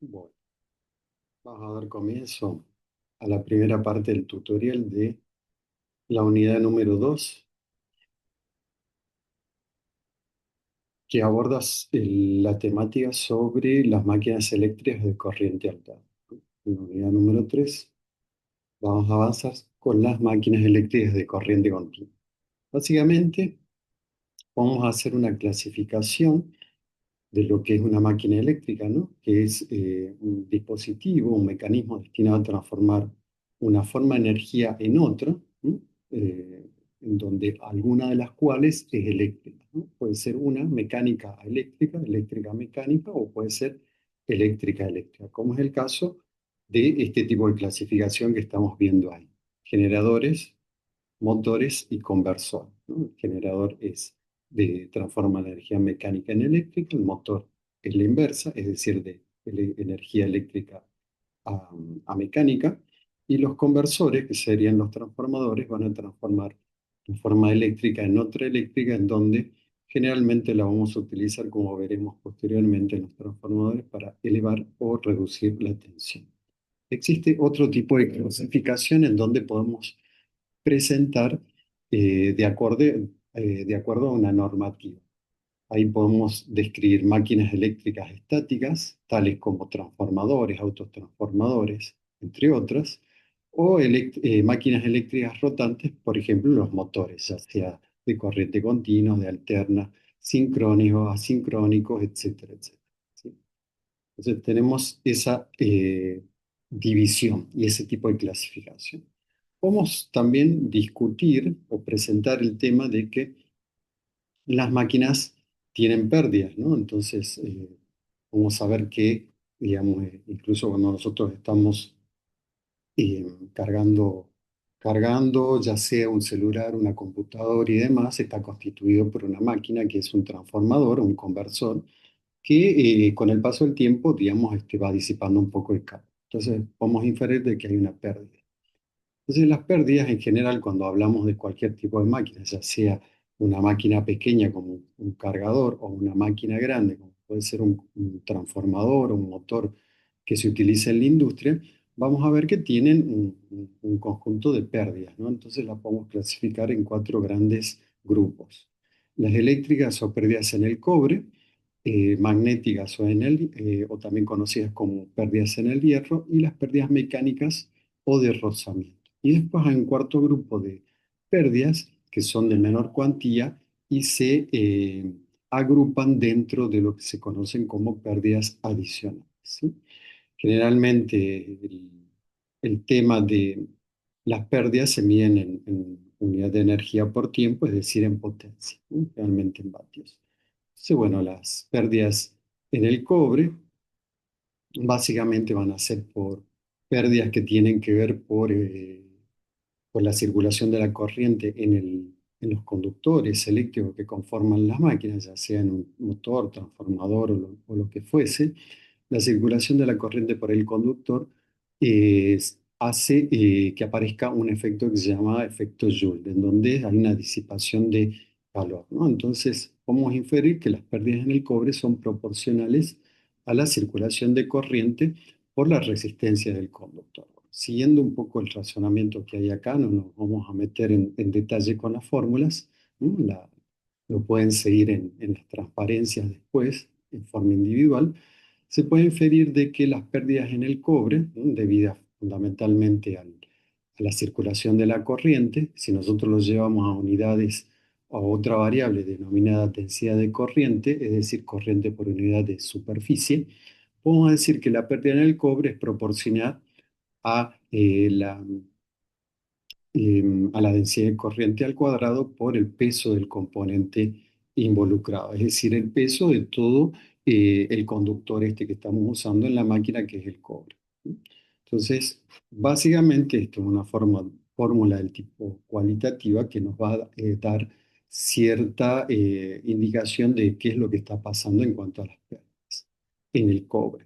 Bueno, vamos a dar comienzo a la primera parte del tutorial de la unidad número 2, que aborda la temática sobre las máquinas eléctricas de corriente alterna. En la unidad número 3 vamos a avanzar con las máquinas eléctricas de corriente continua. Básicamente, vamos a hacer una clasificación de lo que es una máquina eléctrica, ¿no? Que es un dispositivo, un mecanismo destinado a transformar una forma de energía en otra, ¿no? Eh, en donde alguna de las cuales es eléctrica, ¿no? Puede ser una mecánica a eléctrica, eléctrica a mecánica, o puede ser eléctrica a eléctrica, como es el caso de este tipo de clasificación que estamos viendo ahí. Generadores, motores y conversor, ¿no? El generador transforma la energía mecánica en eléctrica, el motor es la inversa, es decir, de energía eléctrica a mecánica, y los conversores, que serían los transformadores, van a transformar una forma eléctrica en otra eléctrica, en donde generalmente la vamos a utilizar, como veremos posteriormente, en los transformadores para elevar o reducir la tensión. Existe otro tipo de clasificación en donde podemos presentar de acuerdo a una normativa. Ahí podemos describir máquinas eléctricas estáticas, tales como transformadores, autotransformadores, entre otras, o máquinas eléctricas rotantes, por ejemplo, los motores, ya sea de corriente continua, de alterna, sincrónicos, asincrónicos, etcétera, etcétera. ¿Sí? Entonces tenemos esa división y ese tipo de clasificación. Podemos también discutir o presentar el tema de que las máquinas tienen pérdidas, ¿no? Entonces, vamos a ver que, digamos, incluso cuando nosotros estamos eh, cargando, cargando, ya sea un celular, una computadora y demás, está constituido por una máquina que es un transformador, un conversor, que con el paso del tiempo, digamos, va disipando un poco el carga. Entonces, podemos inferir de que hay una pérdida. Entonces, las pérdidas en general, cuando hablamos de cualquier tipo de máquina, ya sea una máquina pequeña como un cargador o una máquina grande, como puede ser un transformador o un motor que se utiliza en la industria, vamos a ver que tienen un conjunto de pérdidas, ¿no? Entonces las podemos clasificar en cuatro grandes grupos. Las eléctricas o pérdidas en el cobre, magnéticas o también conocidas como pérdidas en el hierro, y las pérdidas mecánicas o de rozamiento. Y después hay un cuarto grupo de pérdidas que son de menor cuantía y se agrupan dentro de lo que se conocen como pérdidas adicionales. ¿Sí? Generalmente el tema de las pérdidas se miden en unidad de energía por tiempo, es decir, en potencia, ¿no? Realmente en vatios. Entonces, bueno, las pérdidas en el cobre básicamente van a ser por pérdidas que tienen que ver por la circulación de la corriente en los conductores eléctricos que conforman las máquinas, ya sea en un motor, transformador o lo que fuese. La circulación de la corriente por el conductor hace que aparezca un efecto que se llama efecto Joule, en donde hay una disipación de calor, ¿no? Entonces, podemos inferir que las pérdidas en el cobre son proporcionales a la circulación de corriente por la resistencia del conductor. Siguiendo un poco el razonamiento que hay acá, no nos vamos a meter en detalle con las fórmulas, ¿no? Lo pueden seguir en las transparencias después, en forma individual. Se puede inferir de que las pérdidas en el cobre, ¿no? Debidas fundamentalmente a la circulación de la corriente, si nosotros lo llevamos a unidades o a otra variable denominada densidad de corriente, es decir, corriente por unidad de superficie, podemos decir que la pérdida en el cobre es proporcional a, a la densidad de corriente al cuadrado por el peso del componente involucrado, es decir, el peso de todo el conductor este que estamos usando en la máquina, que es el cobre. Entonces, básicamente esto es una fórmula del tipo cualitativa que nos va a dar cierta indicación de qué es lo que está pasando en cuanto a las pérdidas en el cobre.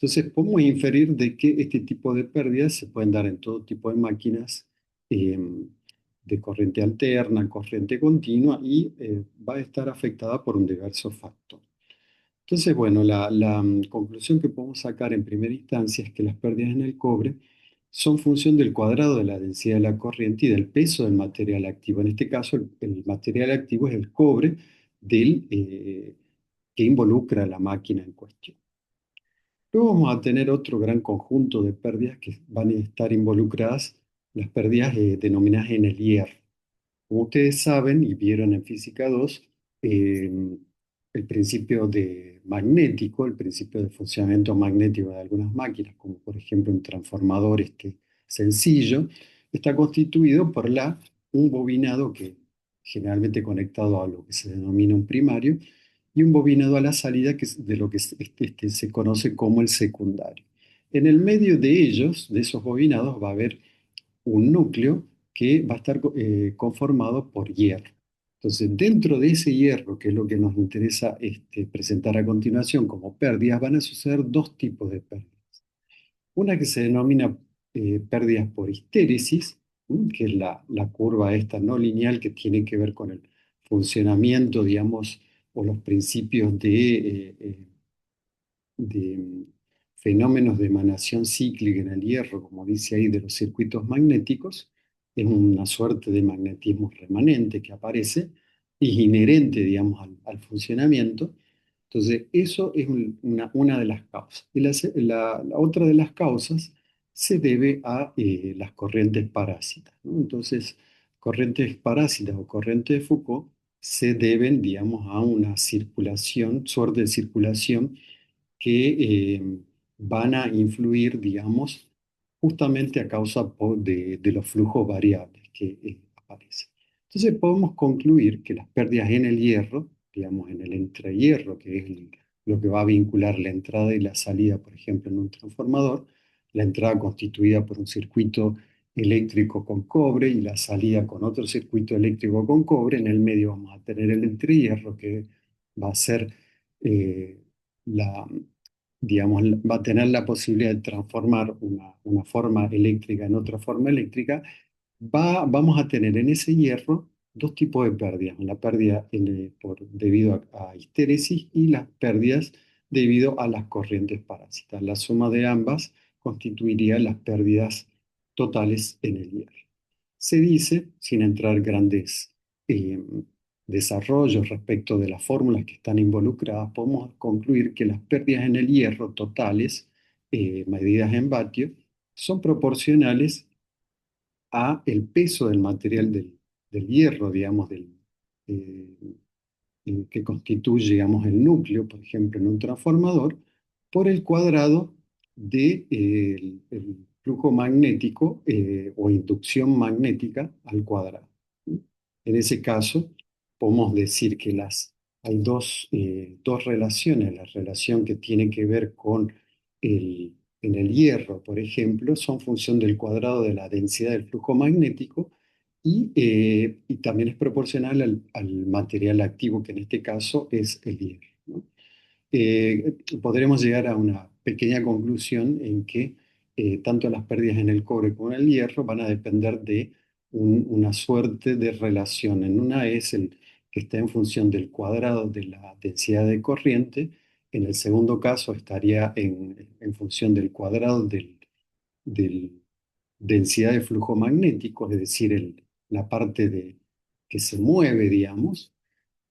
Entonces, podemos inferir de que este tipo de pérdidas se pueden dar en todo tipo de máquinas de corriente alterna, corriente continua, y va a estar afectada por un diverso factor. Entonces, bueno, la conclusión que podemos sacar en primera instancia es que las pérdidas en el cobre son función del cuadrado de la densidad de la corriente y del peso del material activo. En este caso, el material activo es el cobre que involucra a la máquina en cuestión. Luego vamos a tener otro gran conjunto de pérdidas que van a estar involucradas, las pérdidas denominadas en el hierro. Como ustedes saben y vieron en Física 2, eh, el principio de magnético, el principio de funcionamiento magnético de algunas máquinas, como por ejemplo un transformador sencillo, está constituido por un bobinado que generalmente conectado a lo que se denomina un primario y un bobinado a la salida de lo que se conoce como el secundario. En el medio de ellos, de esos bobinados, va a haber un núcleo que va a estar conformado por hierro. Entonces, dentro de ese hierro, que es lo que nos interesa presentar a continuación como pérdidas, van a suceder dos tipos de pérdidas. Una que se denomina pérdidas por histéresis, que es la curva esta no lineal que tiene que ver con el funcionamiento, digamos, o los principios de fenómenos de emanación cíclica en el hierro, como dice ahí, de los circuitos magnéticos, es una suerte de magnetismo remanente que aparece, es inherente, digamos, al funcionamiento. Entonces, eso es una de las causas. Y la otra de las causas se debe a las corrientes parásitas, ¿no? Entonces, corrientes parásitas o corrientes de Foucault se deben, digamos, a una circulación, suerte de circulación que van a influir, digamos, justamente a causa de los flujos variables que aparecen. Entonces podemos concluir que las pérdidas en el hierro, digamos, en el entrehierro, que es lo que va a vincular la entrada y la salida, por ejemplo, en un transformador, la entrada constituida por un circuito eléctrico con cobre y la salida con otro circuito eléctrico con cobre, en el medio vamos a tener el entrehierro que va a ser eh, la, digamos, va a tener la posibilidad de transformar una forma eléctrica en otra forma eléctrica, vamos a tener en ese hierro dos tipos de pérdidas, la pérdida debido a histéresis y las pérdidas debido a las corrientes parásitas. La suma de ambas constituiría las pérdidas totales en el hierro. Se dice, sin entrar grandes eh, desarrollos respecto de las fórmulas que están involucradas, podemos concluir que las pérdidas en el hierro totales, medidas en vatios, son proporcionales a el peso del material del hierro, digamos, eh, que constituye, digamos, el núcleo, por ejemplo, en un transformador, por el cuadrado el flujo magnético o inducción magnética al cuadrado. En ese caso, podemos decir que hay dos relaciones. La relación que tiene que ver con en el hierro, por ejemplo, son función del cuadrado de la densidad del flujo magnético y también es proporcional al material activo, que en este caso es el hierro, ¿no? Podremos llegar a una pequeña conclusión en que tanto las pérdidas en el cobre como en el hierro van a depender de una suerte de relación. En una es el que está en función del cuadrado de la densidad de corriente, en el segundo caso estaría en función del cuadrado del densidad de flujo magnético, es decir, la parte que se mueve, digamos,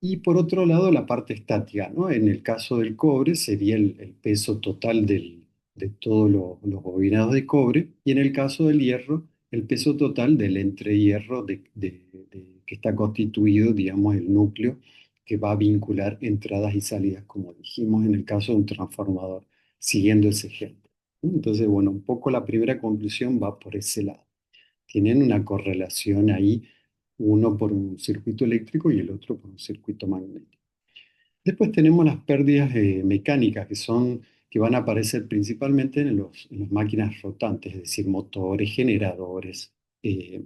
y por otro lado, la parte estática, ¿no? En el caso del cobre sería el peso total de todos los bobinados de cobre, y en el caso del hierro, el peso total del entrehierro que está constituido, digamos, el núcleo que va a vincular entradas y salidas, como dijimos en el caso de un transformador, siguiendo ese ejemplo. Entonces, bueno, un poco la primera conclusión va por ese lado. Tienen una correlación ahí, uno por un circuito eléctrico y el otro por un circuito magnético. Después tenemos las pérdidas mecánicas que van a aparecer principalmente en las máquinas rotantes, es decir, motores, generadores. eh,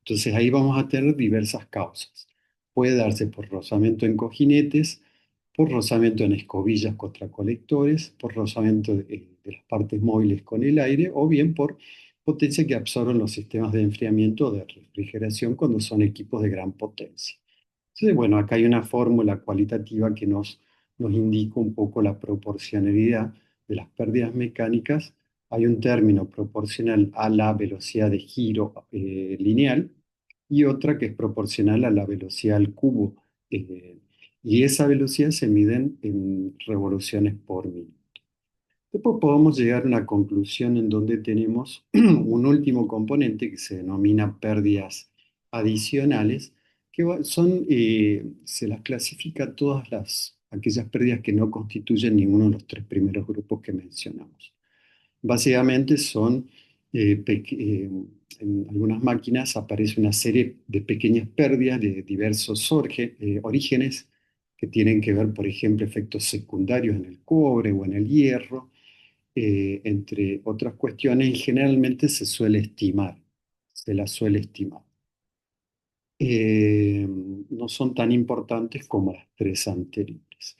entonces ahí vamos a tener diversas causas. Puede darse por rozamiento en cojinetes, por rozamiento en escobillas contra colectores, por rozamiento de las partes móviles con el aire o bien por potencia que absorben los sistemas de enfriamiento o de refrigeración cuando son equipos de gran potencia. Entonces, bueno, acá hay una fórmula cualitativa que nos nos indica un poco la proporcionalidad de las pérdidas mecánicas. Hay un término proporcional a la velocidad de giro lineal y otra que es proporcional a la velocidad al cubo. eh, y esa velocidad se mide en revoluciones por minuto. Después podemos llegar a una conclusión en donde tenemos un último componente que se denomina pérdidas adicionales, que se las clasifica todas aquellas pérdidas que no constituyen ninguno de los tres primeros grupos que mencionamos. Básicamente son, en algunas máquinas aparece una serie de pequeñas pérdidas de diversos orígenes que tienen que ver, por ejemplo, efectos secundarios en el cobre o en el hierro, entre otras cuestiones, y generalmente se las suele estimar. No son tan importantes como las tres anteriores.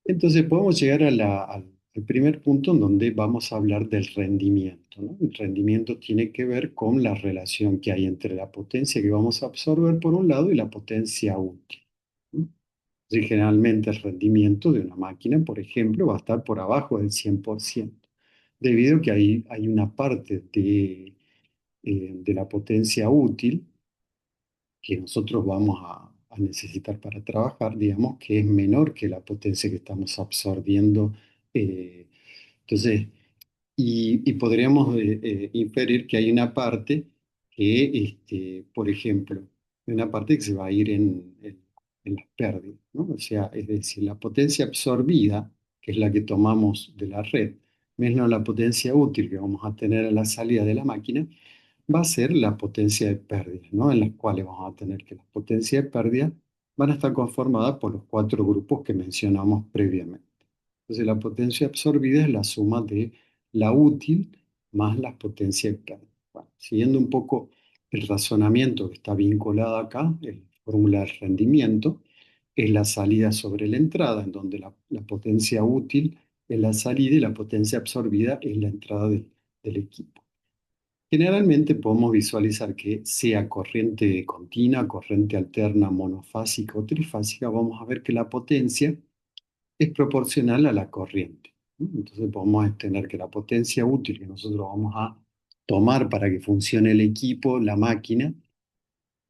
Entonces podemos llegar al primer punto en donde vamos a hablar del rendimiento, ¿no? El rendimiento tiene que ver con la relación que hay entre la potencia que vamos a absorber por un lado y la potencia útil, ¿no? Entonces, generalmente el rendimiento de una máquina, por ejemplo, va a estar por abajo del 100%, debido a que hay una parte de la potencia útil que nosotros vamos a necesitar para trabajar, digamos, que es menor que la potencia que estamos absorbiendo. eh, entonces, y podríamos inferir que hay una parte que, por ejemplo, una parte que se va a ir en las pérdidas, ¿no? O sea, es decir, la potencia absorbida, que es la que tomamos de la red, menos la potencia útil que vamos a tener a la salida de la máquina, va a ser la potencia de pérdida, ¿no? En las cuales vamos a tener que las potencias de pérdida van a estar conformadas por los cuatro grupos que mencionamos previamente. Entonces, la potencia absorbida es la suma de la útil más las potencias de pérdida. Bueno, siguiendo un poco el razonamiento que está vinculado acá, la fórmula del rendimiento, es la salida sobre la entrada, en donde la potencia útil es la salida y la potencia absorbida es la entrada del equipo. Generalmente podemos visualizar que sea corriente continua, corriente alterna, monofásica o trifásica, vamos a ver que la potencia es proporcional a la corriente, ¿no? Entonces podemos tener que la potencia útil que nosotros vamos a tomar para que funcione el equipo, la máquina,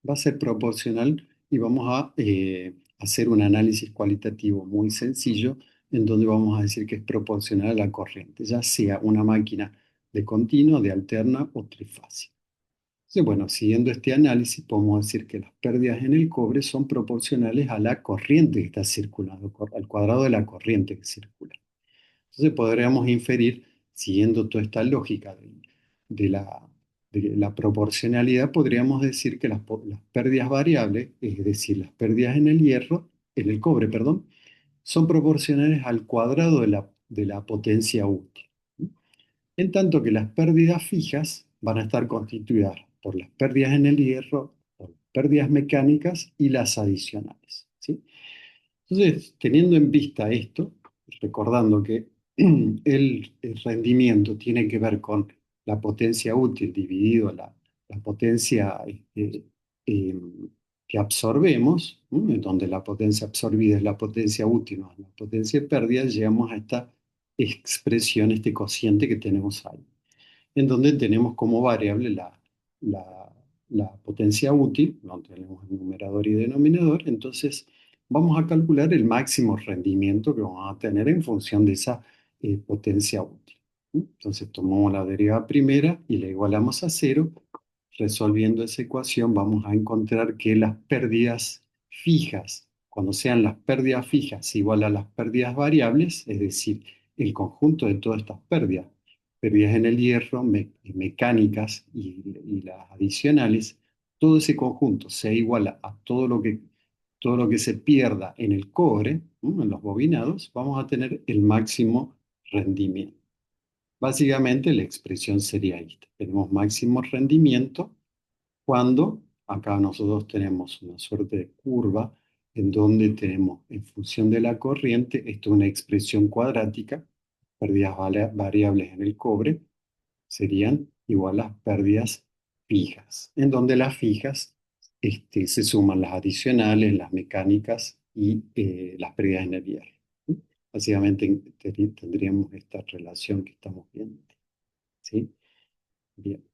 va a ser proporcional y vamos a hacer un análisis cualitativo muy sencillo en donde vamos a decir que es proporcional a la corriente, ya sea una máquina de continua, de alterna o trifásica. Entonces, bueno, siguiendo este análisis, podemos decir que las pérdidas en el cobre son proporcionales a la corriente que está circulando, al cuadrado de la corriente que circula. Entonces, podríamos inferir, siguiendo toda esta lógica de la, de la proporcionalidad, podríamos decir que las pérdidas variables, es decir, las pérdidas en el hierro, en el cobre, perdón, son proporcionales al cuadrado de la potencia útil. En tanto que las pérdidas fijas van a estar constituidas por las pérdidas en el hierro, por pérdidas mecánicas y las adicionales, ¿sí? Entonces, teniendo en vista esto, recordando que el rendimiento tiene que ver con la potencia útil dividido la potencia eh, que absorbemos, ¿no? En donde la potencia absorbida es la potencia útil más la potencia de pérdida, llegamos a esta expresión, este cociente que tenemos ahí, en donde tenemos como variable la, la potencia útil, no tenemos el numerador y denominador, entonces vamos a calcular el máximo rendimiento que vamos a tener en función de esa potencia útil. ¿Sí? Entonces tomamos la derivada primera y la igualamos a cero. Resolviendo esa ecuación vamos a encontrar que las pérdidas fijas, cuando sean las pérdidas fijas igual a las pérdidas variables, es decir, el conjunto de todas estas pérdidas en el hierro, mecánicas y las adicionales, todo ese conjunto sea igual a todo lo que se pierda en el cobre, ¿no? En los bobinados, vamos a tener el máximo rendimiento. Básicamente la expresión sería esta. Tenemos máximo rendimiento cuando acá nosotros tenemos una suerte de curva en donde tenemos, en función de la corriente, esto es una expresión cuadrática, pérdidas variables en el cobre serían igual a las pérdidas fijas, en donde las fijas se suman las adicionales, las mecánicas y las pérdidas en el hierro. Básicamente tendríamos esta relación que estamos viendo. ¿Sí? Bien.